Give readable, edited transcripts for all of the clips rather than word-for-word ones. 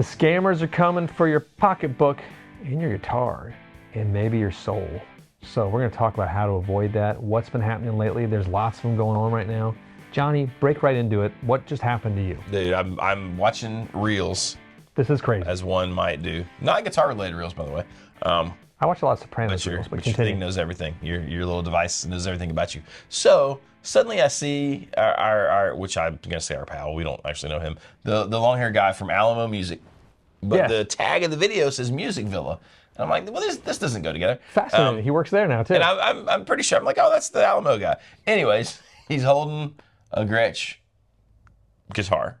The scammers are coming for your pocketbook and your guitar and maybe your soul. So we're going to talk about how to avoid that, what's been happening lately. There's lots of them going on right now. Johnny, break right into it. What just happened to you? Dude, I'm watching reels. This is crazy. As one might do. Not guitar-related reels, by the way. I watch a lot of Sopranos But reels, but your continue. thing knows everything. Your little device knows everything about you. So suddenly I see our which I'm gonna say our pal. We don't actually know him. The long-haired guy from Alamo Music, but Yes. the tag of the video says Music Villa. And I'm like, well, this doesn't go together. Fascinating. He works there now, too. And I'm pretty sure. I'm like, oh, that's the Alamo guy. Anyways, he's holding a Gretsch guitar,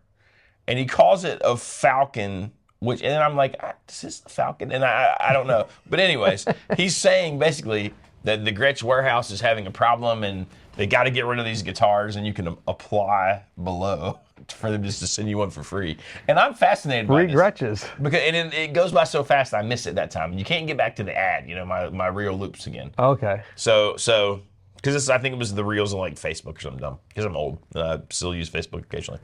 and he calls it a Falcon. And then I'm like, is this a Falcon? And I don't know. But anyways, he's saying basically that the Gretsch warehouse is having a problem and they got to get rid of these guitars and you can apply below for them just to send you one for free. And I'm fascinated by this. Free Gretches. Because it goes by so fast, I miss it that time. You can't get back to the ad, my reel loops again. Okay. So because I think it was the reels on like Facebook or something dumb. Because I'm old and I still use Facebook occasionally.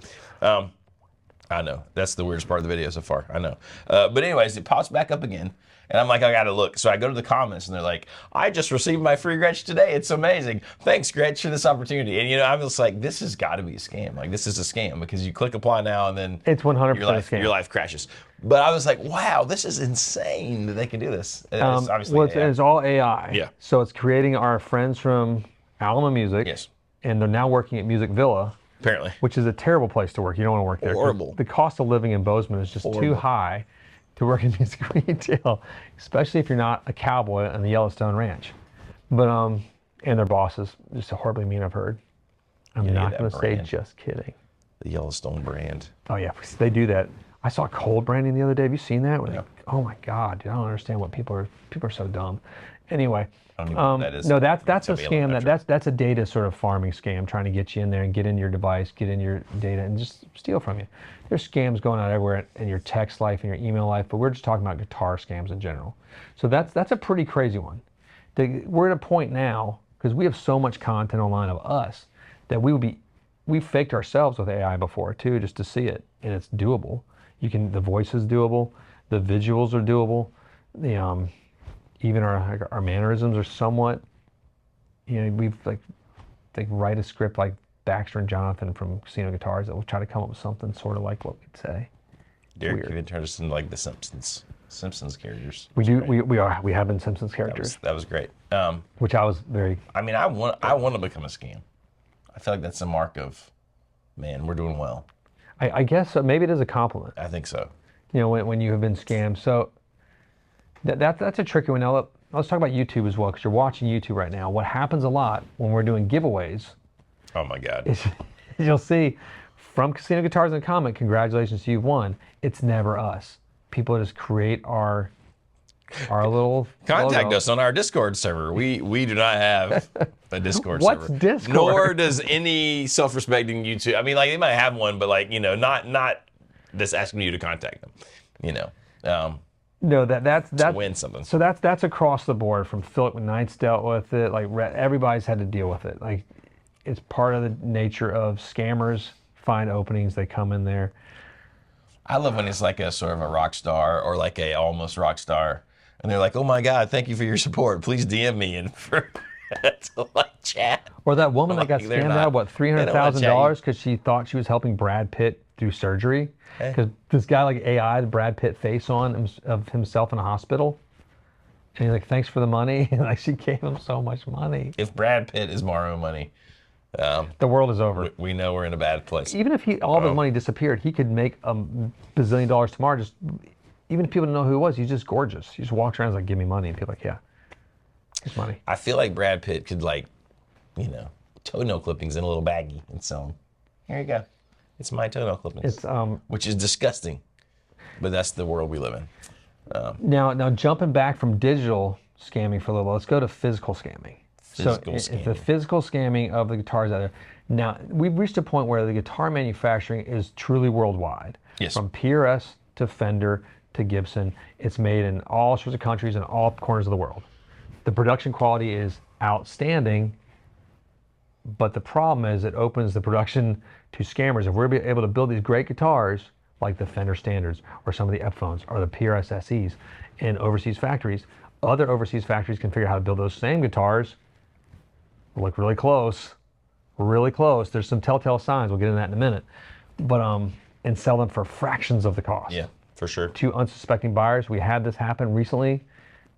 I know. That's the weirdest part of the video so far. I know. But anyways, it pops back up again. And I'm like, I got to look. So I go to the comments and they're like, I just received my free Gretsch today. It's amazing. Thanks, Gretsch, for this opportunity. And, I'm just like, this has got to be a scam. Like, this is a scam because you click apply now and then It's 100% a scam. Your life crashes. But I was like, wow, this is insane that they can do this. And it's obviously AI. It's all AI. Yeah. So it's creating our friends from Alamo Music. Yes. And they're now working at Music Villa. Apparently. Which is a terrible place to work. You don't want to work there. Horrible. The cost of living in Bozeman is just too high to work in music retail, especially if you're not a cowboy on the Yellowstone Ranch. But and their boss is just horribly mean, I've heard. I'm not going to say just kidding. The Yellowstone brand. Oh yeah, they do that. I saw cold branding the other day. Have you seen that? Yeah. Oh my God, dude, I don't understand what people are so dumb. Anyway, I don't even know what that is. no, that's a Tell me scam. That's a data sort of farming scam, trying to get you in there and get in your device, get in your data, and just steal from you. There's scams going on everywhere in your text life and your email life, but we're just talking about guitar scams in general. So that's a pretty crazy one. We're at a point now because we have so much content online of us that we faked ourselves with AI before too, just to see it, and it's doable. The voice is doable, the visuals are doable, even our mannerisms are somewhat, we've like write a script like Baxter and Jonathan from Casino Guitars that will try to come up with something sort of like what we'd say. Derek even turned us into like the Simpsons characters. We have been Simpsons characters. That was great. Which I was very. I mean, I want to become a scam. I feel like that's a mark of, man, we're doing well. I guess maybe it is a compliment. I think so. When you have been scammed. So that's a tricky one. Now let's talk about YouTube as well, because you're watching YouTube right now. What happens a lot when we're doing giveaways? Oh my God. Is you'll see from Casino Guitars in the comment, congratulations, you've won. It's never us. People just create our little Contact logo. us on our Discord server. We do not have a Discord server. What's Discord? Nor does any self-respecting YouTube. I mean, like they might have one, but like not this asking you to contact them. No, that's to win something. So that's across the board. From Philip McKnight's dealt with it. Like everybody's had to deal with it. Like it's part of the nature of scammers find openings. They come in there. I love when it's like a sort of a rock star or like a almost rock star, and they're like, "Oh my God, thank you for your support. Please DM me and for to like chat." Or that woman that got scammed out of $300,000 because she thought she was helping Brad Pitt do surgery. Because this guy like AI'd Brad Pitt face on of himself in a hospital, and he's like, "Thanks for the money." And like she gave him so much money. If Brad Pitt is borrowing money, the world is over. We know we're in a bad place. Even if all of his money disappeared, he could make $1 bazillion tomorrow. Just even if people didn't know who he was, he's just gorgeous. He just walks around and is like, "Give me money," and people are like, "Yeah, here's money." I feel like Brad Pitt could toenail clippings in a little baggie and sell them. Here you go. It's my toenail clippings. Which is disgusting, but that's the world we live in. Now jumping back from digital scamming for a little, let's go to physical scamming. It's the physical scamming of the guitars out there. Now we've reached a point where the guitar manufacturing is truly worldwide. Yes. From PRS to Fender to Gibson, it's made in all sorts of countries and all corners of the world. The production quality is outstanding. But the problem is it opens the production to scammers. If we're able to build these great guitars like the Fender Standards or some of the Epiphones or the PRS SEs in overseas factories. Other overseas factories can figure out how to build those same guitars, look really close, really close. There's some telltale signs. We'll get into that in a minute. But and sell them for fractions of the cost. Yeah, for sure. To unsuspecting buyers. We had this happen recently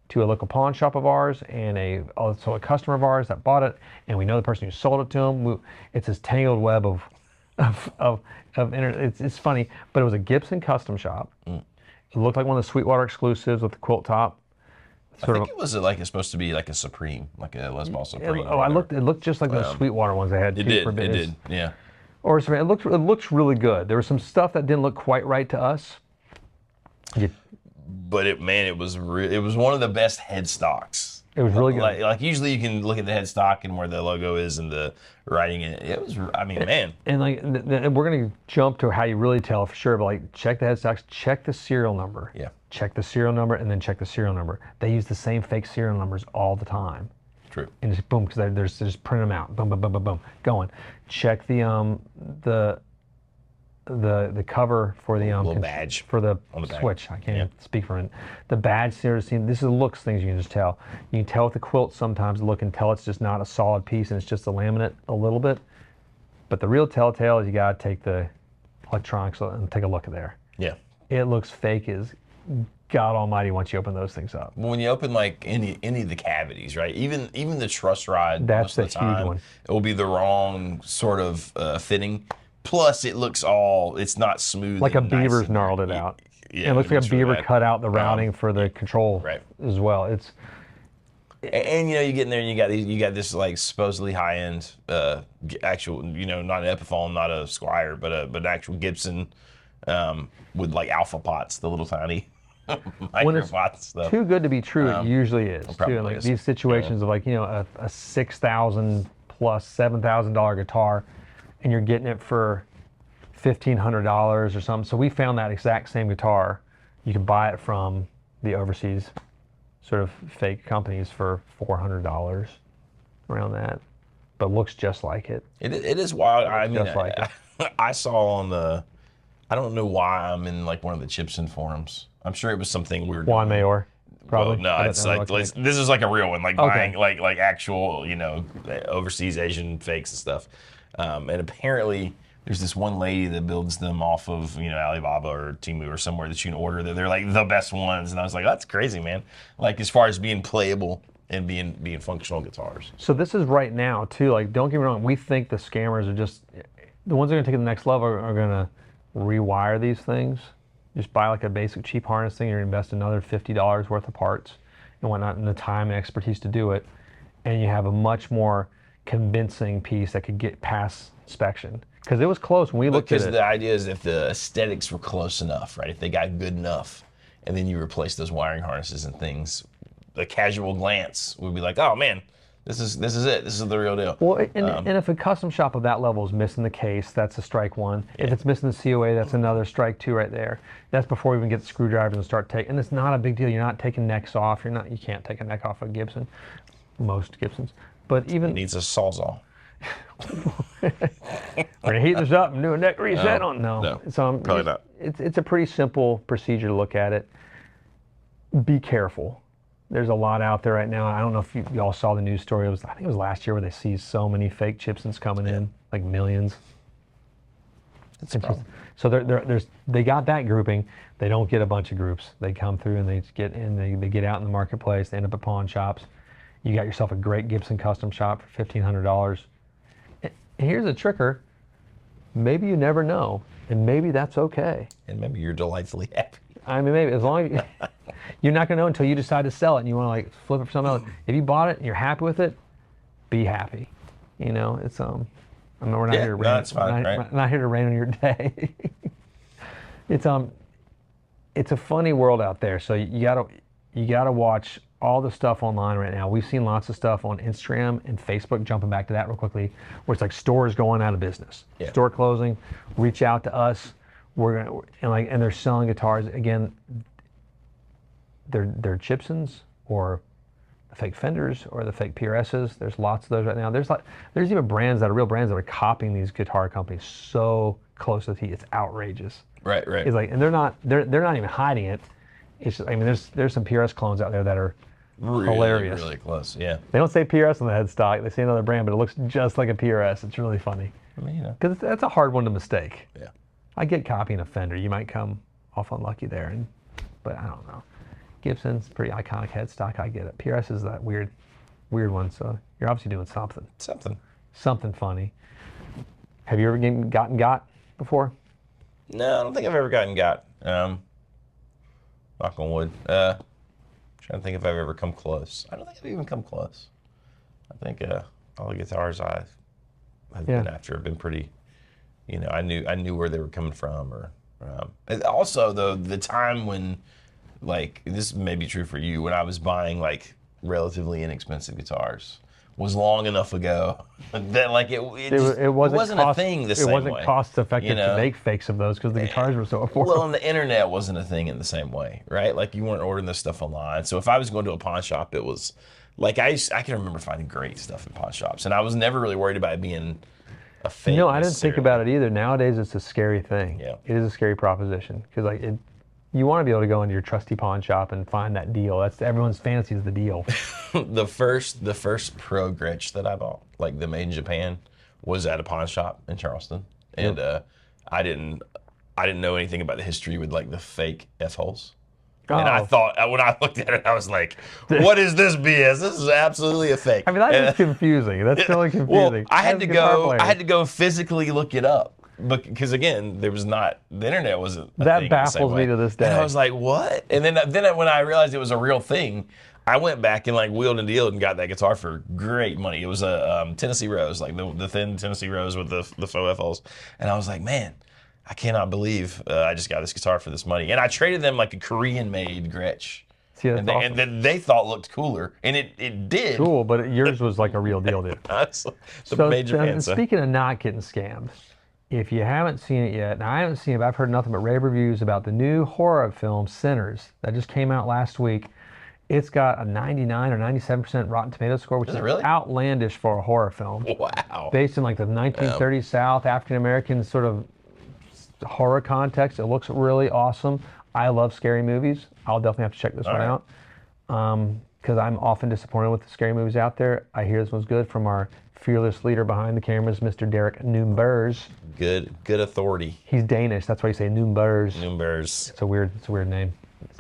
to a local pawn shop of ours and also a customer of ours that bought it, and we know the person who sold it to him. It's this tangled web of it's funny, but it was a Gibson custom shop. It looked like one of the Sweetwater exclusives with the quilt top. I think it was like it's supposed to be like a Supreme, like a Les Paul Supreme. It looked just like those Sweetwater ones they had. It did, yeah. Or it looks really good. There was some stuff that didn't look quite right to us. But it was one of the best headstocks. It was really good. Like usually you can look at the headstock and where the logo is and the writing in it. It was, I mean, man. And we're gonna jump to how you really tell for sure. But like, check the headstocks, check the serial number. Yeah. Check the serial number and then check the serial number. They use the same fake serial numbers all the time. True. And just boom, because they just print them out. Boom, boom, boom, boom, boom, going. Check the cover for the little badge for the on the back. switch. I can't even speak for it. The badge seriously. This is looks things you can just tell. You can tell with the quilt sometimes. Look and tell it's just not a solid piece and it's just a laminate a little bit. But the real telltale is you gotta take the electronics and take a look at there. Yeah. It looks fake as God Almighty once you open those things up. When you open like any of the cavities, right? Even the truss rod, That's most of the time, huge one. it will be the wrong sort of fitting. Plus, it looks it's not smooth. Like a and nice beaver's and- gnarled it out. Yeah, it looks like a beaver really bad. cut out the routing for the control right. as well. And you get in there and you got this like supposedly high end actual, not an Epiphone, not a Squire, but an actual Gibson with like alpha pots, the little tiny When it's micropots stuff. too good to be true, it usually is. probably Too. Like is. these situations of like a $6,000 plus $7,000 guitar, and you're getting it for $1,500 or something. So we found that exact same guitar. You can buy it from the overseas sort of fake companies for $400, around that, but looks just like it. It is wild. I mean, just like I saw on I don't know why I'm in like one of the Chipson forums. I'm sure it was something weird. Juan Mayor, probably. Well, no, it's like this is like a real one, like Okay. buying like actual overseas Asian fakes and stuff. And apparently there's this one lady that builds them off of Alibaba or Temu or somewhere that you can order. They're like the best ones, and I was like, that's crazy, man. Like as far as being playable and being functional guitars. So this is right now too. Like, don't get me wrong. We think the scammers are just the ones that are gonna take it to the next level are gonna rewire these things. Just buy like a basic cheap harnessing, or invest another $50 worth of parts and whatnot, and the time and expertise to do it, and you have a much more convincing piece that could get past inspection. Because it was close when we looked at it. Because the idea is if the aesthetics were close enough, right? If they got good enough, and then you replace those wiring harnesses and things, a casual glance would be like, oh man, this is it. This is the real deal. Well, and if a custom shop of that level is missing the case, that's a strike one. Yeah. If it's missing the COA, that's another strike two right there. That's before we even get the screwdrivers and start taking. And it's not a big deal. You're not taking necks off. You can't take a neck off a Gibson, most Gibsons. But even It needs a sawzall. we're gonna heat this up and do a neck reset on. No, probably not. It's a pretty simple procedure to look at it. Be careful. There's a lot out there right now. I don't know if y'all saw the news story. I think it was last year where they seized so many fake Gibsons coming in, like millions. It's a problem. So they got that grouping. They don't get a bunch of groups. They come through and they get in. They get out in the marketplace. They end up at pawn shops. You got yourself a great Gibson custom shop for $1,500. And here's a tricker. Maybe you never know, and maybe that's okay. And maybe you're delightfully happy. I mean, maybe as long as you're not gonna know until you decide to sell it and you want to like flip it for something else. If you bought it and you're happy with it, be happy. It's I mean, we're not here to rain. That's fine, right? Not here to rain on your day. It's a funny world out there. So you gotta watch all the stuff online right now. We've seen lots of stuff on Instagram and Facebook, jumping back to that real quickly, where it's like stores going out of business, store closing. Reach out to us. And they're selling guitars again. They're Gibsons or the fake Fenders or the fake PRSs. There's lots of those right now. There's even brands that are real brands that are copying these guitar companies so close to the T. It's outrageous. Right. It's like, and they're not even hiding it. It's just, I mean, there's some PRS clones out there that are hilarious. Really close. Yeah. They don't say PRS on the headstock. They say another brand, but it looks just like a PRS. It's really funny. I mean, Because that's a hard one to mistake. Yeah. I get copying a Fender. You might come off unlucky there, but I don't know. Gibson's pretty iconic headstock. I get it. PRS is that weird one. So you're obviously doing something funny. Have you ever gotten before? No, I don't think I've ever gotten got. Knock on wood. Trying to think if I've ever come close. I don't think I've even come close. I think all the guitars I've been after have been pretty. I knew where they were coming from, or and also the time when, like, this may be true for you, when I was buying like relatively inexpensive guitars was long enough ago that like it wasn't a thing the same way. It wasn't cost effective to make fakes of those because the guitars were so affordable. Well, and the internet wasn't a thing in the same way, right? Like you weren't ordering this stuff online. So if I was going to a pawn shop, it was like I can remember finding great stuff in pawn shops, and I was never really worried about it being a fake. No, I didn't think about it either. Nowadays, it's a scary thing. Yeah. It is a scary proposition because like you want to be able to go into your trusty pawn shop and find that deal. That's everyone's fantasy is the deal. The first Pro Gretsch that I bought, like the made in Japan, was at a pawn shop in Charleston, and I didn't know anything about the history with like the fake F holes. And I thought, when I looked at it, I was like, what is this BS? This is absolutely a fake. I mean, that's confusing. That's totally confusing. Well, I had to go physically look it up. Because again, the internet wasn't a that thing baffles me to this day. And I was like, what? And then when I realized it was a real thing, I went back and like wheeled and dealed and got that guitar for great money. It was a Tennessee Rose, like the thin Tennessee Rose with the faux F-holes. And I was like, man, I cannot believe I just got this guitar for this money. And I traded them like a Korean-made Gretsch. See, and awesome. then they thought looked cooler, and it did. Cool, but yours was like a real deal, dude. Speaking of not getting scammed, if you haven't seen it yet, and I haven't seen it, but I've heard nothing but rave reviews about the new horror film Sinners that just came out last week. It's got a 99 or 97% Rotten Tomatoes score, which is really outlandish for a horror film. Wow. Based in like the 1930s South, African American sort of horror context. It looks really awesome. I love scary movies. I'll definitely have to check this one out. Because I'm often disappointed with the scary movies out there. I hear this one's good from our fearless leader behind the cameras, Mr. Derek Numbers. Good authority. He's Danish. That's why you say Numbers. Numbers. It's a weird name.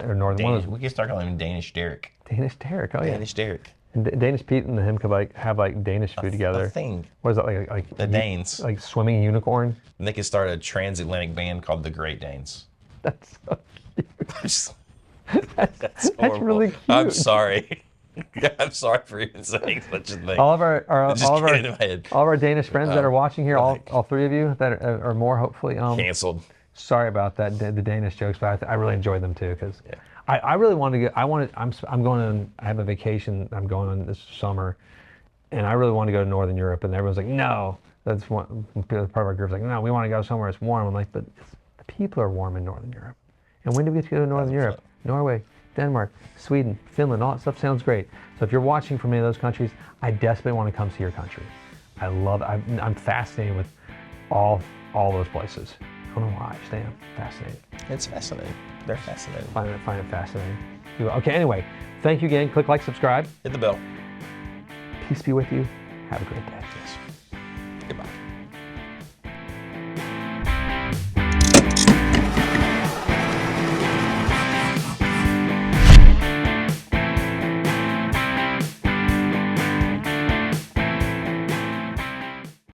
Or northern one. We can start calling him Danish Derek. Danish Derek. Oh yeah. Danish Derek. And Danish Pete and him could have Danish food together. A thing. What is that like? The Danes. Like swimming unicorn. And they could start a transatlantic band called the Great Danes. That's so cute. That's really cute. I'm sorry. I'm sorry for even saying such a thing. All of our Danish friends that are watching here, all three of you that are more, hopefully. Canceled. Sorry about that, the Danish jokes, but I really enjoyed them too because I really want to get. I'm going on. I have a vacation I'm going on this summer, and I really want to go to Northern Europe. And everyone's like, no. That's one part of our group's like, no, we want to go somewhere it's warm. I'm like, but the people are warm in Northern Europe. And when do we get to go to Northern Europe? Norway, Denmark, Sweden, Finland, all that stuff sounds great. So if you're watching from any of those countries, I desperately want to come see your country. I'm fascinated with all those places. I don't know why, I just am fascinated. It's fascinating. They're fascinating. Find it fascinating. Okay, anyway, thank you again. Click like, subscribe. Hit the bell. Peace be with you. Have a great day. Yes. Goodbye.